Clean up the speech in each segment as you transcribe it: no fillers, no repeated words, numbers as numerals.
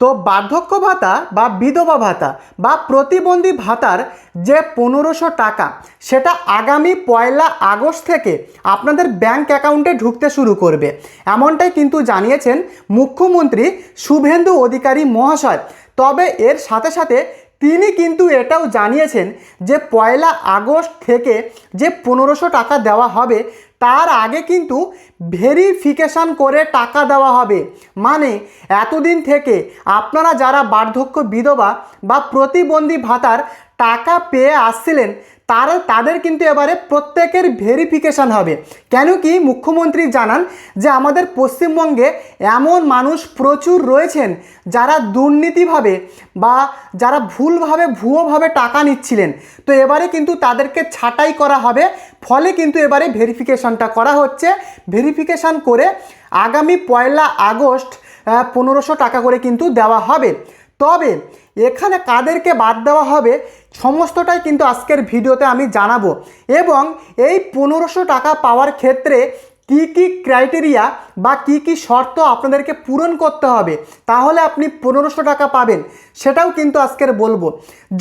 তো বার্ধক্য ভাতা বা বিধবা ভাতা বা প্রতিবন্ধী ভাতার যে 1500 টাকা সেটা আগামী 1 আগস্ট থেকে আপনাদের ব্যাংক অ্যাকাউন্টে ঢুকতে শুরু করবে, এমনটাই কিন্তু জানিয়েছেন মুখ্যমন্ত্রী শুভেন্দু অধিকারী মহাশয়। তবে এর সাথে সাথে তিনি কিন্তু এটাও জানিয়েছেন যে 1 আগস্ট থেকে যে 1500 টাকা দেওয়া হবে তার আগে কিন্তু ভেরিফিকেশান করে টাকা দেওয়া হবে। মানে এতদিন থেকে আপনারা যারা বার্ধক্য বিধবা বা প্রতিবন্ধী ভাতার টাকা পেয়ে আসছিলেন তাদের কিন্তু এবারে প্রত্যেকের ভেরিফিকেশান হবে। কেন কি মুখ্যমন্ত্রী জানান যে আমাদের পশ্চিমবঙ্গে এমন মানুষ প্রচুর রয়েছেন যারা দুর্নীতিভাবে বা যারা ভুয়োভাবে টাকা নিচ্ছিলেন। তো এবারে কিন্তু তাদেরকে ছাঁটাই করা হবে, ফলে কিন্তু এবারে ভেরিফিকেশানটা করা হচ্ছে। ভেরিফিকেশান করে আগামী 1 আগস্ট 1500 টাকা করে কিন্তু দেওয়া হবে। তবে এখানে কাদেরকে বাদ দেওয়া হবে সমস্তটাই কিন্তু আজকের ভিডিওতে আমি জানাবো, এবং এই 1500 টাকা পাওয়ার ক্ষেত্রে কি কি ক্রাইটেরিয়া বা কি কি শর্ত আপনাদেরকে পূরণ করতে হবে তাহলে আপনি 1500 টাকা পাবেন সেটাও কিন্তু আজকের বলবো।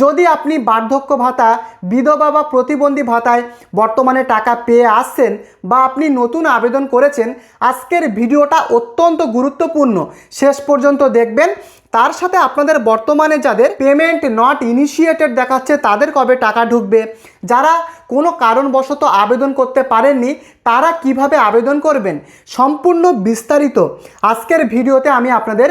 যদি আপনি বার্ধক্য ভাতা, বিধবা বা প্রতিবন্ধী ভাতায় বর্তমানে টাকা পেয়ে আসছেন বা আপনি নতুন আবেদন করেছেন, আজকের ভিডিওটা অত্যন্ত গুরুত্বপূর্ণ, শেষ পর্যন্ত দেখবেন। তার সাথে আপনাদের বর্তমানে যাদের পেমেন্ট নট ইনিশিয়েটেড দেখাচ্ছে তাদের কবে টাকা ঢুকবে, যারা কোনো কারণবশত আবেদন করতে পারেননি তারা কিভাবে আবেদন করবেন, সম্পূর্ণ বিস্তারিত আজকের ভিডিওতে আমি আপনাদের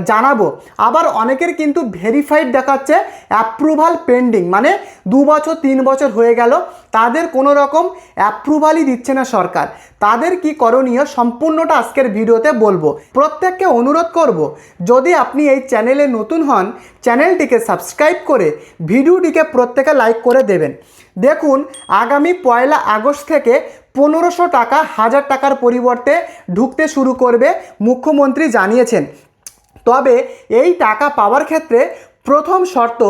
জানাবো। আবার অনেকের কিন্তু ভেরিফাইড দেখাচ্ছে, অ্যাপ্রুভাল পেন্ডিং, মানে 2 বছর 3 বছর হয়ে গেল তাদের কোনো রকম অ্যাপ্রুভালই দিচ্ছে না সরকার। তাদের কি করণীয় সম্পূর্ণটা আজকের ভিডিওতে বলবো। প্রত্যেককে অনুরোধ করব, যদি আপনি এই চ্যানেলে নতুন হন চ্যানেলটিকে সাবস্ক্রাইব করে ভিডিওটিকে প্রত্যেকে লাইক করে দেবেন। দেখুন, আগামী 1 আগস্ট থেকে 1500 টাকা 1000 টাকার পরিবর্তে ঢুকতে শুরু করবে মুখ্যমন্ত্রী জানিয়েছেন। তবে এই টাকা পাওয়ার ক্ষেত্রে প্রথম শর্ত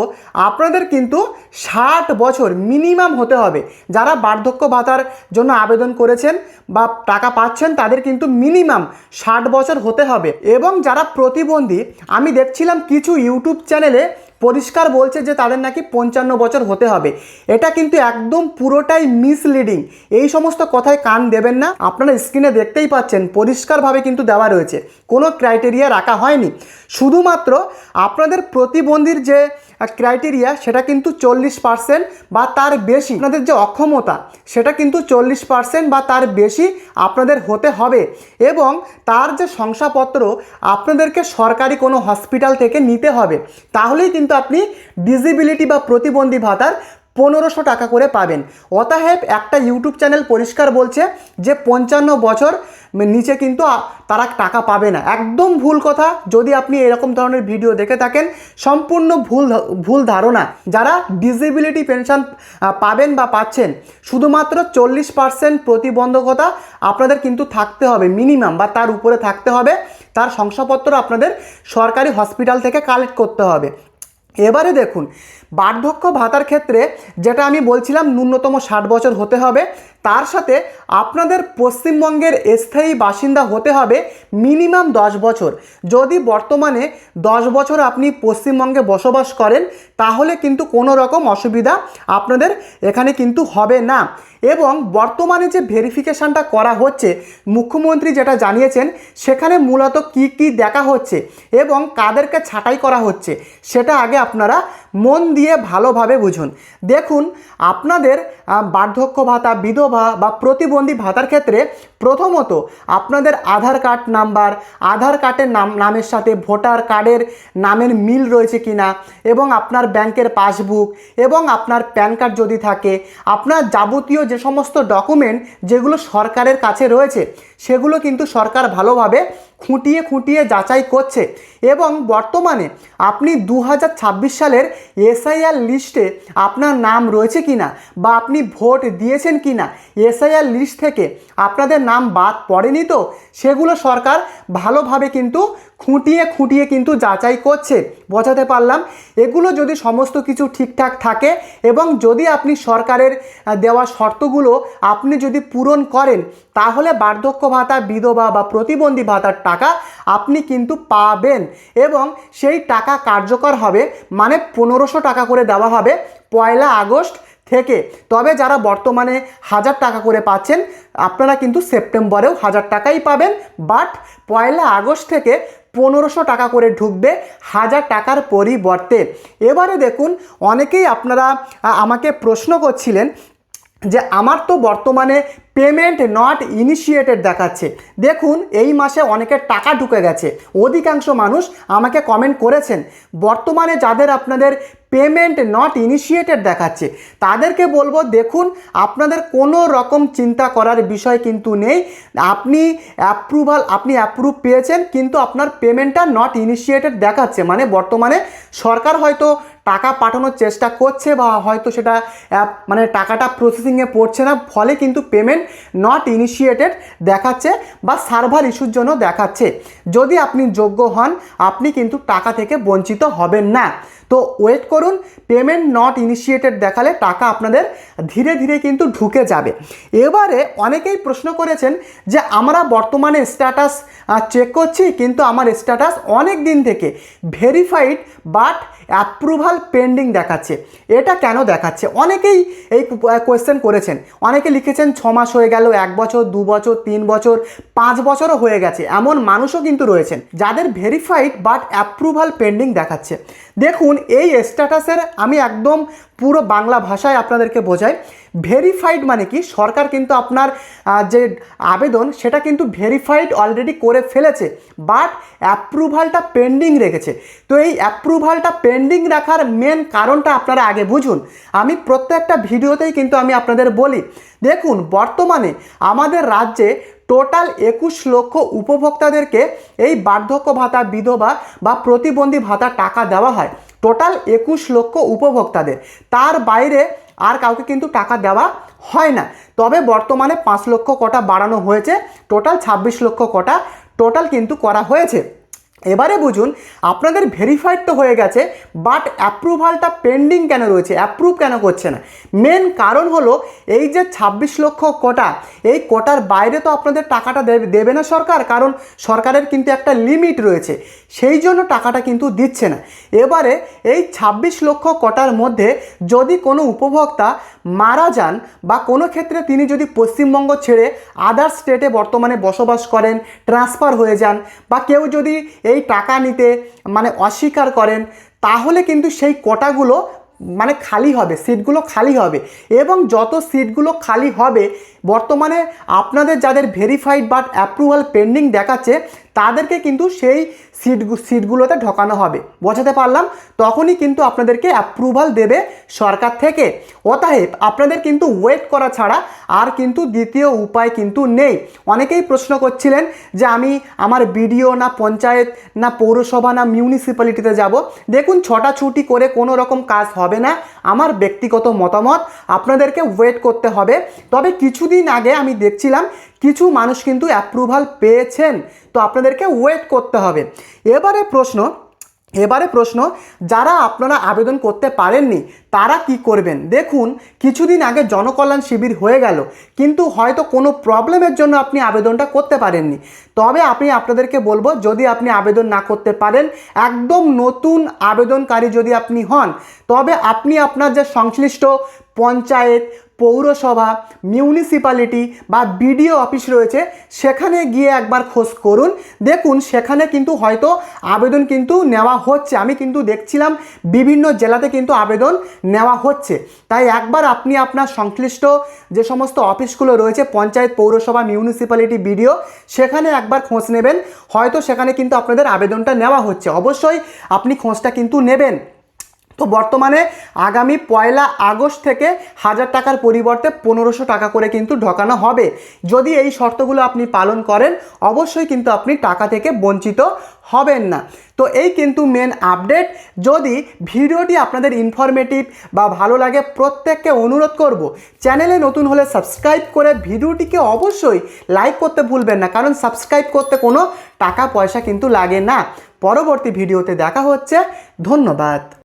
আপনাদের কিন্তু 60 বছর মিনিমাম হতে হবে। যারা বার্ধক্য ভাতার জন্য আবেদন করেছেন বা টাকা পাচ্ছেন তাদের কিন্তু মিনিমাম 60 বছর হতে হবে। এবং যারা প্রতিবন্ধী, আমি দেখছিলাম কিছু ইউটিউব চ্যানেলে পরিষ্কার বলছে যে তাদের নাকি 55 বছর হতে হবে। এটা কিন্তু একদম পুরোটাই মিসলিডিং। এই সমস্ত কথায় কান দেবেন না। আপনারা স্ক্রিনে দেখতেই পাচ্ছেন পরিষ্কারভাবে কিন্তু দেওয়া রয়েছে, কোনো ক্রাইটেরিয়া রাখা হয়নি। শুধুমাত্র আপনাদের প্রতিবন্ধীর যে ক্রাইটেরিয়া সেটা কিন্তু 40% বা তার বেশি, আপনাদের যে অক্ষমতা সেটা কিন্তু 40% বা তার বেশি আপনাদের হতে হবে। এবং তার যে শংসাপত্র আপনাদেরকে সরকারি কোনো হসপিটাল থেকে নিতে হবে, তাহলেই কিন্তু আপনি ডিসেবিলিটি বা প্রতিবন্ধী ভাতার 1500 টাকা করে পাবেন। অতএব একটা ইউটিউব চ্যানেল পরিষ্কার বলছে যে 55 বছর নিচে কিন্তু তারা টাকা পাবে না। একদম ভুল কথা। যদি আপনি এরকম ধরনের ভিডিও দেখে থাকেন সম্পূর্ণ ভুল ধারণা। যারা ডিসেবিলিটি পেনশন পাবেন বা পাচ্ছেন, শুধুমাত্র 40% প্রতিবন্ধকতা আপনাদের কিন্তু থাকতে হবে মিনিমাম, বা তার উপরে থাকতে হবে। তার শংসাপত্র আপনাদের সরকারি হসপিটাল থেকে কালেক্ট করতে হবে। এবারে দেখুন, বার্ধক্য ভাতার ক্ষেত্রে যেটা আমি বলছিলাম ন্যূনতম 60 বছর হতে হবে, তার সাথে আপনাদের পশ্চিমবঙ্গের স্থায়ী বাসিন্দা হতে হবে মিনিমাম 10 বছর। যদি বর্তমানে 10 বছর আপনি পশ্চিমবঙ্গে বসবাস করেন তাহলে কিন্তু কোনো রকম অসুবিধা আপনাদের এখানে কিন্তু হবে না। এবং বর্তমানে যে ভেরিফিকেশানটা করা হচ্ছে মুখ্যমন্ত্রী যেটা জানিয়েছেন সেখানে মূলত কি দেখা হচ্ছে এবং কাদেরকে ছাঁটাই করা হচ্ছে সেটা আগে আপনারা মন দিয়ে ভালোভাবে বুঝুন। দেখুন, আপনাদের বার্ধক্য ভাতা, বিধবা বা প্রতিবন্ধী ভাতার ক্ষেত্রে প্রথমত আপনাদের আধার কার্ড নাম্বার, আধার কার্ডের নামের সাথে ভোটার কার্ডের নামের মিল রয়েছে কিনা, এবং আপনার ব্যাংকের পাসবুক এবং আপনার প্যান কার্ড যদি থাকে, আপনার যাবতীয় যে সমস্ত ডকুমেন্ট যেগুলো সরকারের কাছে রয়েছে সেগুলো কিন্তু সরকার ভালোভাবে খুঁটিয়ে যাচাই করছে। এবং বর্তমানে আপনি 2026 সালের এসআইআর লিস্টে আপনার নাম রয়েছে কিনা বা আপনি ভোট দিয়েছেন কিনা, এসআইআর লিস্ট থেকে আপনাদের নাম নাম বাদ পড়েনি তো, সেগুলো সরকার ভালোভাবে কিন্তু খুঁটিয়ে কিন্তু যাচাই করছে। বোঝাতে পারলাম? এগুলো যদি সমস্ত কিছু ঠিকঠাক থাকে এবং যদি আপনি সরকারের দেওয়া শর্তগুলো আপনি যদি পূরণ করেন, তাহলে বার্ধক্য ভাতা, বিধবা বা প্রতিবন্ধী ভাতার টাকা আপনি কিন্তু পাবেন এবং সেই টাকা কার্যকর হবে, মানে 1500 টাকা করে দেওয়া হবে 1 আগস্ট থেকে। তবে যারা বর্তমানে 1000 টাকা করে পাচ্ছেন, আপনারা কিন্তু সেপ্টেম্বরেও 1000 টাকাই পাবেন, বাট 1 আগস্ট থেকে 1500 টাকা করে ঢুকবে 1000 টাকার পরিবর্তে। এবারে দেখুন, অনেকেই আপনারা আমাকে প্রশ্ন করছিলেন যে আমার তো বর্তমানে পেমেন্ট নট ইনিশিয়েটেড দেখাচ্ছে। দেখুন, এই মাসে অনেকের টাকা ঢুকে গেছে। অধিকাংশ মানুষ আমাকে কমেন্ট করেছেন, বর্তমানে যাদের আপনাদের পেমেন্ট নট ইনিশিয়েটেড দেখাচ্ছে তাদেরকে বলবো, দেখুন আপনাদের কোনো রকম চিন্তা করার বিষয় কিন্তু নেই। আপনি অ্যাপ্রুভ পেয়েছেন, কিন্তু আপনার পেমেন্টটা নট ইনিশিয়েটেড দেখাচ্ছে, মানে বর্তমানে সরকার হয়তো টাকা পাঠানোর চেষ্টা করছে বা হয়তো সেটা মানে টাকাটা প্রসেসিংয়ে পড়ছে না, ফলে কিন্তু পেমেন্ট নট ইনিশিয়েটেড দেখাচ্ছে বা সার্ভার ইস্যুর জন্য দেখাচ্ছে। যদি আপনি যোগ্য হন, আপনি কিন্তু টাকা থেকে বঞ্চিত হবেন না। তো ওয়েট করুন, পেমেন্ট নট ইনিশিয়েটেড দেখালে টাকা আপনাদের ধীরে ধীরে কিন্তু ঢুকে যাবে। এবারে অনেকেই প্রশ্ন করেছেন যে আমরা বর্তমানে স্ট্যাটাস চেক করছি, কিন্তু আমার স্ট্যাটাস অনেক দিন থেকে ভেরিফাইড বাট অ্যাপ্রুভাল পেন্ডিং দেখাচ্ছে। এটা কেন দেখাচ্ছে? অনেকেই এই কোয়েশ্চেন করেছেন। অনেকে লিখেছেন 6 মাস হয়ে গেল, 1 বছর, 2 বছর, 3 বছর, 5 বছরও হয়ে গেছে। এমন মানুষও কিন্তু রয়েছেন যাদের ভেরিফাইড বাট অ্যাপ্রুভাল পেন্ডিং দেখাচ্ছে। দেখুন, এই স্ট্যাটাসের আমি একদম পুরো বাংলা ভাষায় আপনাদেরকে বোঝাই। ভেরিফাইড মানে কি, সরকার কিন্তু আপনার যে আবেদন সেটা কিন্তু ভেরিফাইড অলরেডি করে ফেলেছে, বাট অ্যাপ্রুভালটা পেন্ডিং রেখেছে। তো এই অ্যাপ্রুভালটা পেন্ডিং রাখার মেন কারণটা আপনারা আগে বুঝুন। আমি প্রত্যেকটা ভিডিওতেই কিন্তু আমি আপনাদের বলি, দেখুন বর্তমানে আমাদের রাজ্যে টোটাল 21 লক্ষ উপভোক্তাদেরকে এই বার্ধক্য ভাতা, বিধবা বা প্রতিবন্ধী ভাতা টাকা দেওয়া হয়। টোটাল 21 লক্ষ উপভোক্তাদের, তার বাইরে আর কাউকে কিন্তু টাকা দেওয়া হয় না। তবে বর্তমানে 5 লক্ষ কোটা বাড়ানো হয়েছে, টোটাল 26 লক্ষ কোটা টোটাল কিন্তু করা হয়েছে। এবারে বুঝুন, আপনাদের ভেরিফাইড তো হয়ে গেছে, বাট অ্যাপ্রুভালটা পেন্ডিং কেন রয়েছে, অ্যাপ্রুভ কেন করছে না? মেন কারণ হলো এই যে 26 লক্ষ কোটা, এই কোটার বাইরে তো আপনাদের টাকাটা দেবে না সরকার, কারণ সরকারের কিন্তু একটা লিমিট রয়েছে, সেই জন্য টাকাটা কিন্তু দিচ্ছে না। এবারে এই 26 লক্ষ কোটার মধ্যে যদি কোনো উপভোক্তা মারা যান বা কোনো ক্ষেত্রে তিনি যদি পশ্চিমবঙ্গ ছেড়ে আদার স্টেটে বর্তমানে বসবাস করেন, ট্রান্সফার হয়ে যান, বা কেউ যদি এই টাকা নিতে মানে অস্বীকার করেন, তাহলে কিন্তু সেই কোটাগুলো মানে খালি হবে, সিটগুলো খালি হবে। এবং যত সিটগুলো খালি হবে, বর্তমানে আপনাদের যাদের ভেরিফাইড বাট অ্যাপ্রুভাল পেন্ডিং দেখাচ্ছে তাদেরকে কিন্তু সেই সিটগুলোতে ঢোকানো হবে। বোঝাতে পারলাম? তখনই কিন্তু আপনাদেরকে অ্যাপ্রুভাল দেবে সরকার থেকে। অতএব আপনাদের কিন্তু ওয়েট করা ছাড়া আর কিন্তু দ্বিতীয় উপায় কিন্তু নেই। অনেকেই প্রশ্ন করছিলেন যে আমি আমার বিডিও না পঞ্চায়েত না পৌরসভা না মিউনিসিপ্যালিটিতে যাব। দেখুন, ছুটি করে কোনো রকম কাজ হবে না। আমার ব্যক্তিগত মতামত, আপনাদেরকে ওয়েট করতে হবে। তবে কিছুদিন আগে আমি দেখছিলাম কিছু মানুষ কিন্তু অ্যাপ্রুভাল পেয়েছেন, তো আপনাদেরকে ওয়েট করতে হবে। এবারে প্রশ্ন, যারা আপনারা আবেদন করতে পারেননি তারা কি করবেন? দেখুন, কিছুদিন আগে জনকল্যাণ শিবির হয়ে গেল, কিন্তু হয়তো কোনো প্রবলেমের জন্য আপনি আবেদনটা করতে পারেননি। তবে আপনাদেরকে বলবো, যদি আপনি আবেদন না করতে পারেন, একদম নতুন আবেদনকারী যদি আপনি হন, তবে আপনি আপনার যে সংশ্লিষ্ট পঞ্চায়েত, পৌরসভা, মিউনিসিপ্যালিটি বা বিডিও অফিস রয়েছে সেখানে গিয়ে একবার খোঁজ করুন। দেখুন, সেখানে কিন্তু হয়তো আবেদন কিন্তু নেওয়া হচ্ছে। আমি কিন্তু দেখছিলাম বিভিন্ন জেলাতে কিন্তু আবেদন নেওয়া হচ্ছে। তাই একবার আপনি আপনার সংশ্লিষ্ট যে সমস্ত অফিসগুলো রয়েছে, পঞ্চায়েত, পৌরসভা, মিউনিসিপ্যালিটি, বিডিও, সেখানে একবার খোঁজ নেবেন। হয়তো সেখানে কিন্তু আপনাদের আবেদনটা নেওয়া হচ্ছে। অবশ্যই আপনি খোঁজটা কিন্তু নেবেন। তো বর্তমানে আগামী 1 আগস্ট থেকে 1000 টাকার পরিবর্তে 1500 টাকা করে কিন্তু ঢোকানো হবে। যদি এই শর্তগুলো আপনি পালন করেন অবশ্যই কিন্তু আপনি টাকা থেকে বঞ্চিত হবেন না। তো এই কিন্তু মেন আপডেট। যদি ভিডিওটি আপনাদের ইনফরমেটিভ বা ভালো লাগে প্রত্যেককে অনুরোধ করব চ্যানেলে নতুন হলে সাবস্ক্রাইব করে ভিডিওটিকে অবশ্যই লাইক করতে ভুলবেন না, কারণ সাবস্ক্রাইব করতে কোনো টাকা পয়সা কিন্তু লাগে না। পরবর্তী ভিডিওতে দেখা হচ্ছে। ধন্যবাদ।